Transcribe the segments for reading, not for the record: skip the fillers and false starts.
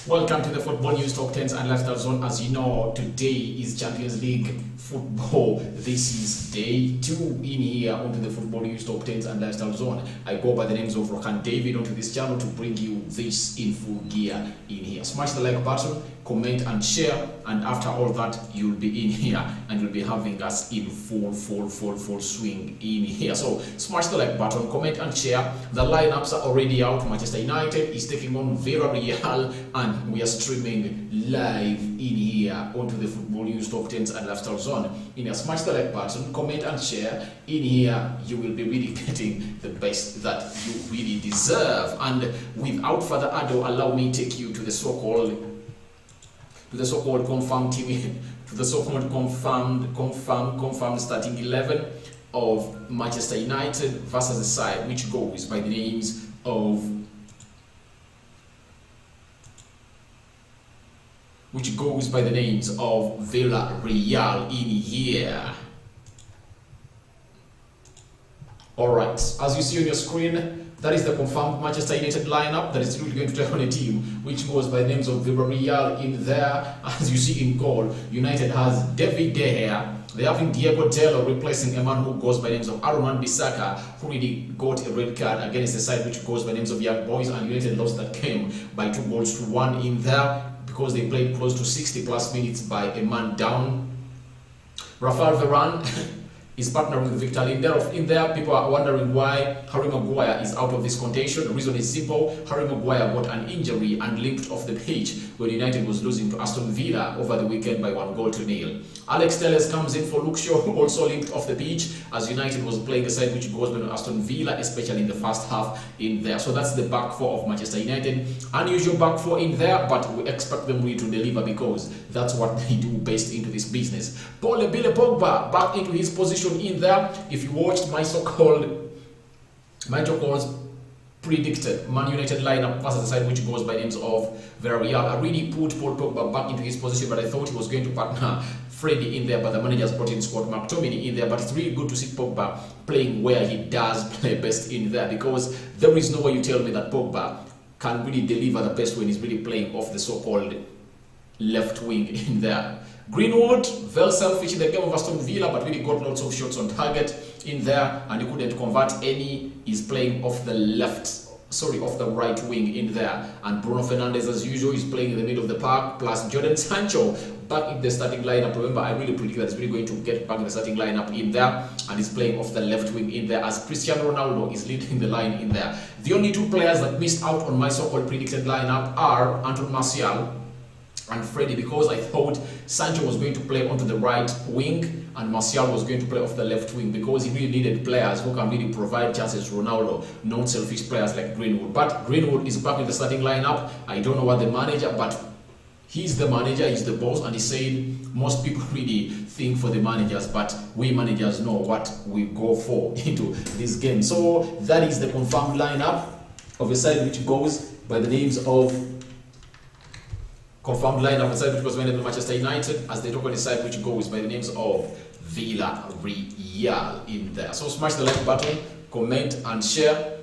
Welcome to the Football News Top 10s and Lifestyle Zone. As you know, today is Champions League football. This is day 2 in here onto the Football News Top 10s and Lifestyle Zone. I go by the names of Rokani David onto this channel to bring you this in full gear in here. Smash the like button, comment and share, and after all that, you'll be in here and you'll be having us in full swing in here. So smash the like button, comment and share. The lineups are already out. Manchester United is taking on Villarreal, and we are streaming live in here onto the Football News Top 10s and Lifestyle Zone. In here, smash the like button, comment and share. In here, you will be really getting the best that you really deserve. And without further ado, allow me to take you to the so-called confirmed team, to the so-called confirmed starting 11 of Manchester United versus the side which goes by the names of Villarreal in here. Alright, as you see on your screen, that is the confirmed Manchester United lineup that is really going to take on a team which goes by the names of Villarreal in there. As you see in goal, United has David De Gea. They're having Diego Dello replacing a man who goes by the names of Arane, who really got a red card against the side which goes by the names of Young Boys, and United lost that game by 2-1 in there because they played close to 60 plus minutes by a man down. Raphael Varane is partnering with Victor Lindelof in there. People are wondering why Harry Maguire is out of this contention. The reason is simple. Harry Maguire got an injury and limped off the pitch when United was losing to Aston Villa over the weekend by 1-0. Alex Telles comes in for Luke Shaw, who also limped off the pitch as United was playing a side which goes by Aston Villa, especially in the first half in there. So that's the back four of Manchester United. Unusual back four in there, but we expect them really to deliver because that's what they do best into this business. Pogba back into his position in there. If you watched my so-called predicted Man United lineup versus the side which goes by names of Villarreal, I really put Paul Pogba back into his position, but I thought he was going to partner Freddie in there, but the managers brought in Scott McTominay in there. But it's really good to see Pogba playing where he does play best in there, because there is no way you tell me that Pogba can really deliver the best when he's really playing off the so-called left wing in there. Greenwood, very selfish in the game of Aston Villa, but really got lots of shots on target in there, and he couldn't convert any. He's playing off the off the right wing in there. And Bruno Fernandes, as usual, is playing in the middle of the park, plus Jadon Sancho back in the starting lineup. Remember, I really predict that he's really going to get back in the starting lineup in there, and he's playing off the left wing in there, as Cristiano Ronaldo is leading the line in there. The only two players that missed out on my so-called predicted lineup are Anton Martial and Freddie, because I thought Sancho was going to play onto the right wing and Martial was going to play off the left wing, because he really needed players who can really provide chances to Ronaldo, non-selfish players like Greenwood. But Greenwood is back in the starting lineup. I don't know what the manager, but he's the manager, he's the boss, and he said most people really think for the managers, but we managers know what we go for into this game. So that is the confirmed lineup of a side which goes by the names of Manchester United, as they talk on the side which goes by the names of Villarreal in there. So smash the like button, comment and share.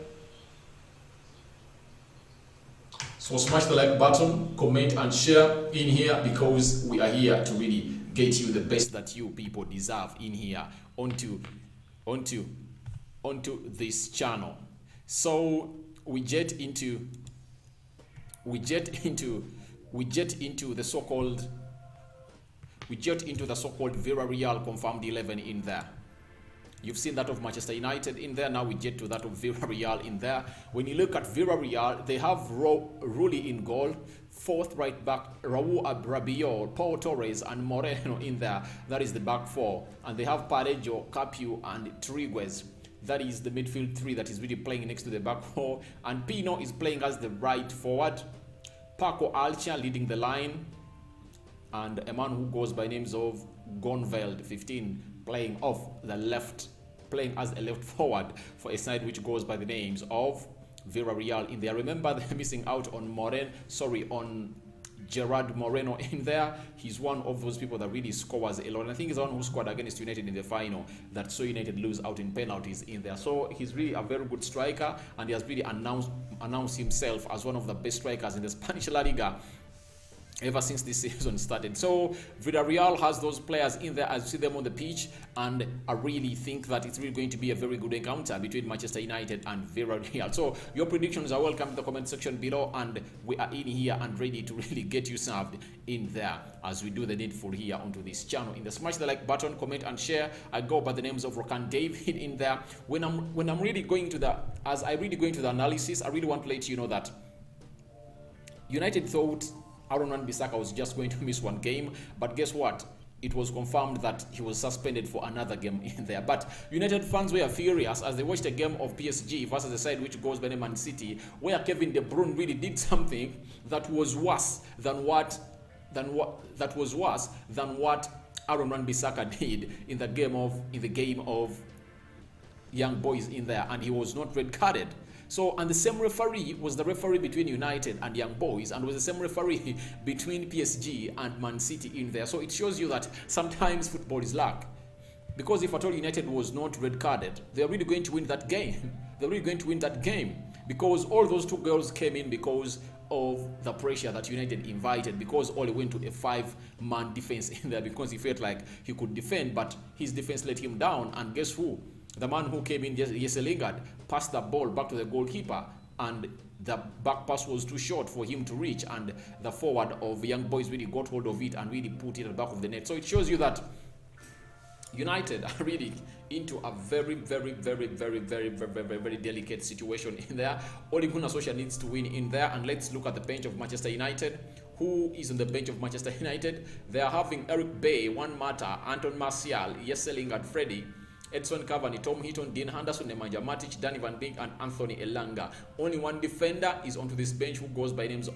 So smash the like button, comment and share in here, because we are here to really get you the best that you people deserve in here onto this channel. So we jet into the so-called Villarreal confirmed 11 in there. You've seen that of Manchester United in there. Now we get to that of Villarreal in there. When you look at Villarreal, they have Rulli in goal, fourth right back Raul Rabiot, Paul Torres and Moreno in there. That is the back four. And they have Parejo, Capu and Triguez. That is the midfield three that is really playing next to the back four. And Pino is playing as the right forward. Paco Alcia leading the line, and a man who goes by names of Gonveld 15 playing off the left, playing as a left forward for a side which goes by the names of Villarreal in there. Remember, they're missing out on on Gerard Moreno in there. He's one of those people that really scores a lot. And I think he's the one who scored against United in the final that saw United lose out in penalties in there. So he's really a very good striker, and he has really announced himself as one of the best strikers in the Spanish La Liga ever since this season started. So Villarreal has those players in there as you see them on the pitch, and I really think that it's really going to be a very good encounter between Manchester United and Villarreal. So your predictions are welcome in the comment section below, and we are in here and ready to really get you served in there as we do the needful here onto this channel. In the smash the like button, comment and share. I go by the names of Rokani David in there. When I'm really going to the analysis, I really want to let you know that United thought Aaron Wan-Bissaka was just going to miss one game, but guess what? It was confirmed that he was suspended for another game in there. But United fans were furious as they watched a game of PSG versus the side which goes by the Man City, where Kevin De Bruyne really did something that was worse than what Aaron Wan-Bissaka did in the game of young boys in there, and he was not red carded. So, and the same referee was the referee between United and Young Boys, and was the same referee between PSG and Man City in there. So it shows you that sometimes football is luck. Because if at all United was not red carded, they're really going to win that game. They're really going to win that game. Because all those two goals came in because of the pressure that United invited, because Ole went to a 5-man defense in there because he felt like he could defend, but his defense let him down. And guess who? The man who came in, Erling, passed the ball back to the goalkeeper, and the back pass was too short for him to reach, and the forward of Young Boys really got hold of it and really put it at the back of the net. So it shows you that United are really into a very delicate situation in there. Ole Gunnar Solskjaer needs to win in there. And let's look at the bench of Manchester United. Who is on the bench of Manchester United? They are having Eric Bay, Juan Mata, Anton Martial, Erling and Freddie, Edson Cavani, Tom Heaton, Dean Henderson, Nemanja Matic, Danny Van Beek, and Anthony Elanga. Only one defender is onto this bench who goes by names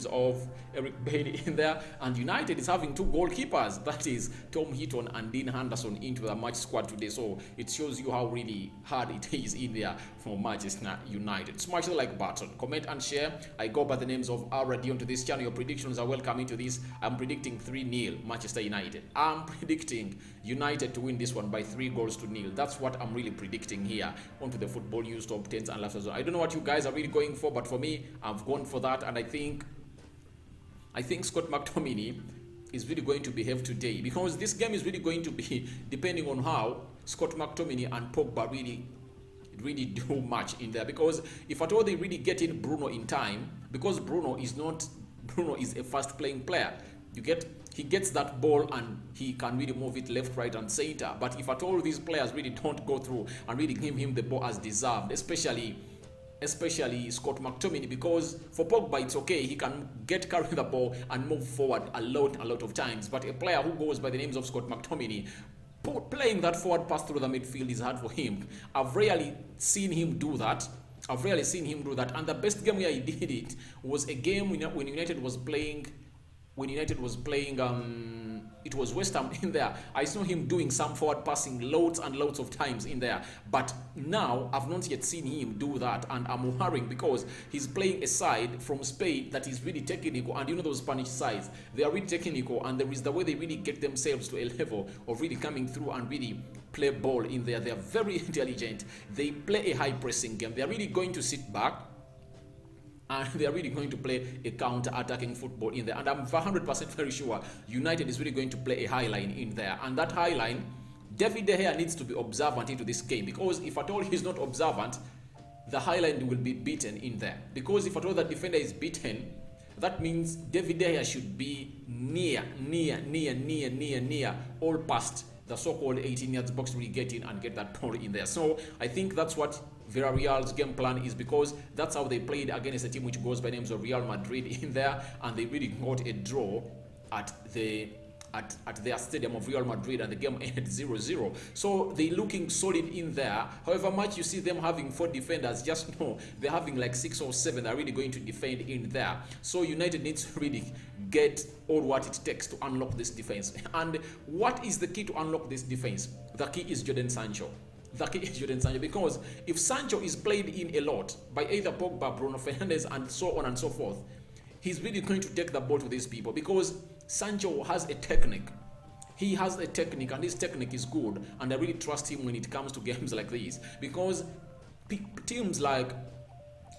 of Eric Bailey in there. And United is having two goalkeepers, that is Tom Heaton and Dean Henderson, into the match squad today. So it shows you how really hard it is in there for Manchester United. Smash the like button, comment and share. I go by the names of already onto this channel. Your predictions are welcome into this. I'm predicting 3-0 Manchester United. I'm predicting United to win this one by 3-0. That's what I'm really predicting here onto the Football News Top 10s and last season. I don't know what you guys are really going for, but for me, I've gone for that, and I think Scott McTominay is really going to behave today, because this game is really going to be depending on how Scott McTominay and Pogba really do much in there. Because if at all they really get in Bruno in time, because Bruno is a fast playing player, he gets that ball and he can really move it left, right and center. But if at all these players really don't go through and really give him the ball as deserved, especially Scott McTominay, because for Pogba it's okay, he can carry the ball and move forward a lot of times, but a player who goes by the names of Scott McTominay, playing that forward pass through the midfield is hard for him. I've rarely seen him do that. And the best game where he did it was a game when United was playing it was West Ham in there. I saw him doing some forward passing loads and loads of times in there, but now I've not yet seen him do that, and I'm worrying because he's playing a side from Spain that is really technical, and you know those Spanish sides, they are really technical, and there is the way they really get themselves to a level of really coming through and really play ball in there. They are very intelligent. They play a high pressing game. They are really going to sit back, and they are really going to play a counter-attacking football in there. And I'm 100% very sure United is really going to play a high line in there. And that high line, David De Gea needs to be observant into this game, because if at all he's not observant, the high line will be beaten in there. Because if at all the defender is beaten, that means David De Gea should be near, all past the so-called 18 yards box to really get in and get that ball in there. So I think that's what Villarreal's game plan is, because that's how they played against a team which goes by names of Real Madrid in there, and they really got a draw at their stadium of Real Madrid, and the game ended 0-0. So they're looking solid in there. However much you see them having 4 defenders, just know they're having like 6 or 7 that are really going to defend in there. So United needs to really get all what it takes to unlock this defense. And what is the key to unlock this defense? The key is Jadon Sancho. Because if Sancho is played in a lot by either Pogba, Bruno Fernandes, and so on and so forth, he's really going to take the ball to these people, because Sancho has a technique. He has a technique, and his technique is good, and I really trust him when it comes to games like these, because teams like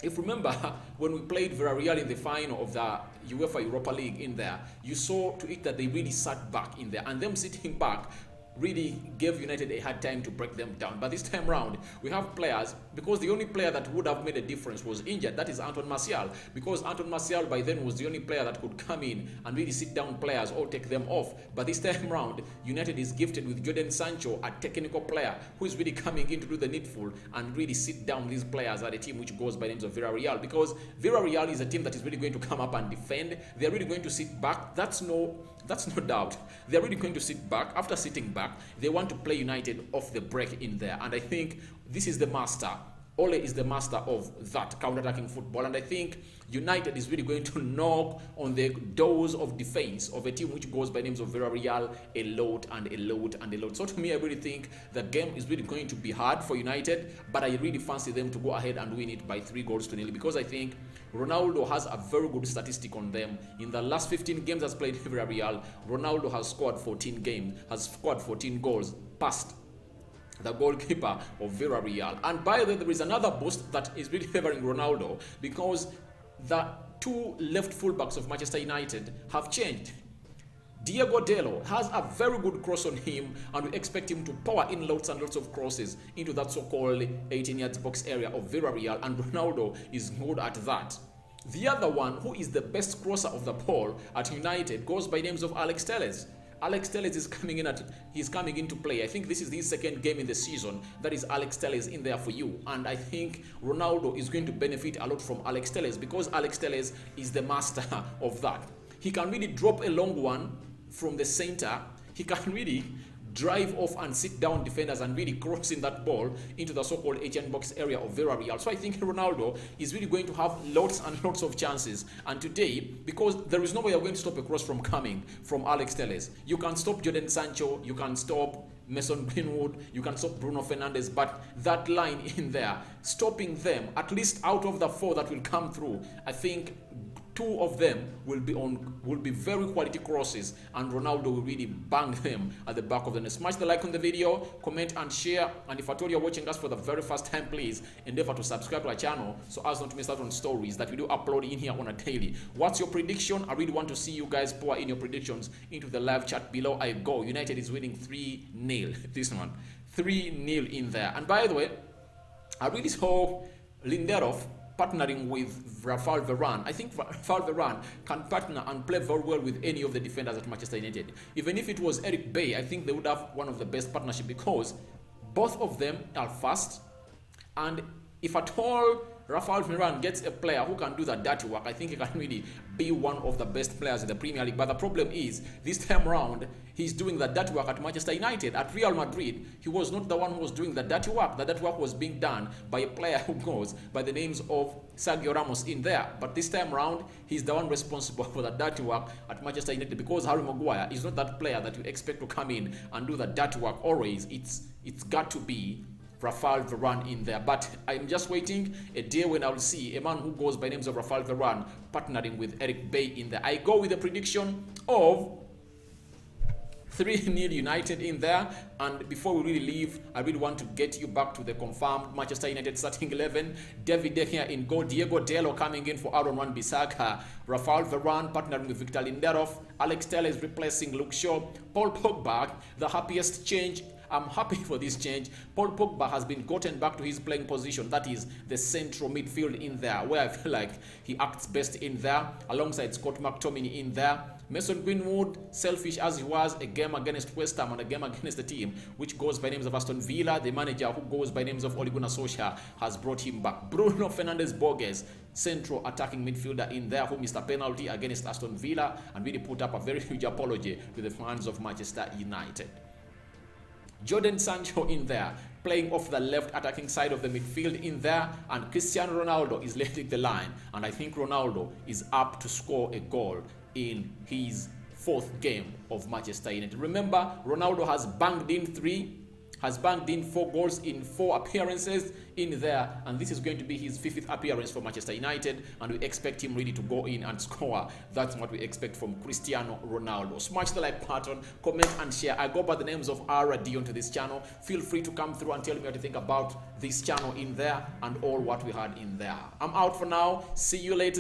if you remember, when we played Villarreal in the final of the UEFA Europa League in there, you saw to it that they really sat back in there, and them sitting back really gave United a hard time to break them down. But this time round, we have players, because the only player that would have made a difference was injured, that is Anton Martial, because Anton Martial by then was the only player that could come in and really sit down players or take them off. But this time round, United is gifted with Jadon Sancho, a technical player who is really coming in to do the needful and really sit down these players at a team which goes by the names of Villarreal, because Villarreal is a team that is really going to come up and defend. They're really going to sit back. That's no doubt. They're really going to sit back. After sitting back, they want to play United off the break in there, and I think this is the master. Ole is the master of that counter-attacking football, and I think United is really going to knock on the doors of defense of a team which goes by names of Villarreal a lot and a lot and a lot. So to me, I really think the game is really going to be hard for United, but I really fancy them to go ahead and win it by 3-0 because I think Ronaldo has a very good statistic on them. In the last 15 games has played Villarreal, Ronaldo has scored 14 goals past the goalkeeper of Villarreal. And by the way, there is another boost that is really favoring Ronaldo, because the two left fullbacks of Manchester United have changed. Diego Dalot has a very good cross on him, and we expect him to power in lots and lots of crosses into that so-called 18 yards box area of Villarreal, and Ronaldo is good at that. The other one, who is the best crosser of the ball at United, goes by names of Alex Telles. Alex Telles is coming into play. I think this is his second game in the season. That is Alex Telles in there for you. And I think Ronaldo is going to benefit a lot from Alex Telles, because Alex Telles is the master of that. He can really drop a long one from the center. He can really drive off and sit down defenders and really crossing that ball into the so-called 18 box area of Villarreal. So I think Ronaldo is really going to have lots and lots of chances. And today, because there is no way you're going to stop a cross from coming from Alex Telles. You can stop Jadon Sancho, you can stop Mason Greenwood, you can stop Bruno Fernandes, but that line in there, stopping them, at least out of the 4 that will come through, I think 2 of them will be very quality crosses, and Ronaldo will really bang them at the back of the net. Smash the like on the video, comment and share, and if at all you're watching us for the very first time, please endeavor to subscribe to our channel so as not to miss out on stories that we do upload in here on a daily. What's your prediction? I really want to see you guys pour in your predictions into the live chat below. I go. United is winning 3-0. This one, 3-0 in there. And by the way, I really saw Lindelof partnering with Raphael Varane. I think Raphael Varane can partner and play very well with any of the defenders at Manchester United. Even if it was Eric Bay, I think they would have one of the best partnerships, because both of them are fast, and if at all Raphael Varane gets a player who can do the dirty work, I think he can really be one of the best players in the Premier League. But the problem is, this time round, he's doing the dirty work at Manchester United. At Real Madrid, he was not the one who was doing the dirty work. The dirty work was being done by a player who goes by the names of Sergio Ramos in there. But this time round, he's the one responsible for the dirty work at Manchester United, because Harry Maguire is not that player that you expect to come in and do the dirty work always. It's got to be Raphael Varane in there. But I'm just waiting a day when I'll see a man who goes by names of Raphael Varane partnering with Eric Bay in there. I go with a prediction of 3-0 United in there. And before we really leave, I really want to get you back to the confirmed Manchester United starting 11. David De Gea in goal, Diego Dalot coming in for Aaron Wan-Bissaka, Raphael Varane partnering with Victor Lindelof, Alex Telles replacing Luke Shaw, Paul Pogba, the happiest change. I'm happy for this change. Paul Pogba has been gotten back to his playing position, that is the central midfield in there, where I feel like he acts best in there, alongside Scott McTominay in there. Mason Greenwood, selfish as he was, a game against West Ham and a game against the team which goes by names of Aston Villa. The manager, who goes by names of Ole Gunnar Solskjaer, has brought him back. Bruno Fernandes Borges, central attacking midfielder in there, who missed a penalty against Aston Villa and really put up a very huge apology to the fans of Manchester United. Jadon Sancho in there, playing off the left attacking side of the midfield in there, and Cristiano Ronaldo is leading the line, and I think Ronaldo is up to score a goal in his 4th game of Manchester United. Remember, Ronaldo has banged in 3 has banked in 4 goals in 4 appearances in there, and this is going to be his 5th appearance for Manchester United, and we expect him really to go in and score. That's what we expect from Cristiano Ronaldo. Smash the like button, comment and share. I go by the names of Dion to this channel. Feel free to come through and tell me what you think about this channel in there and all what we had in there. I'm out for now. See you later.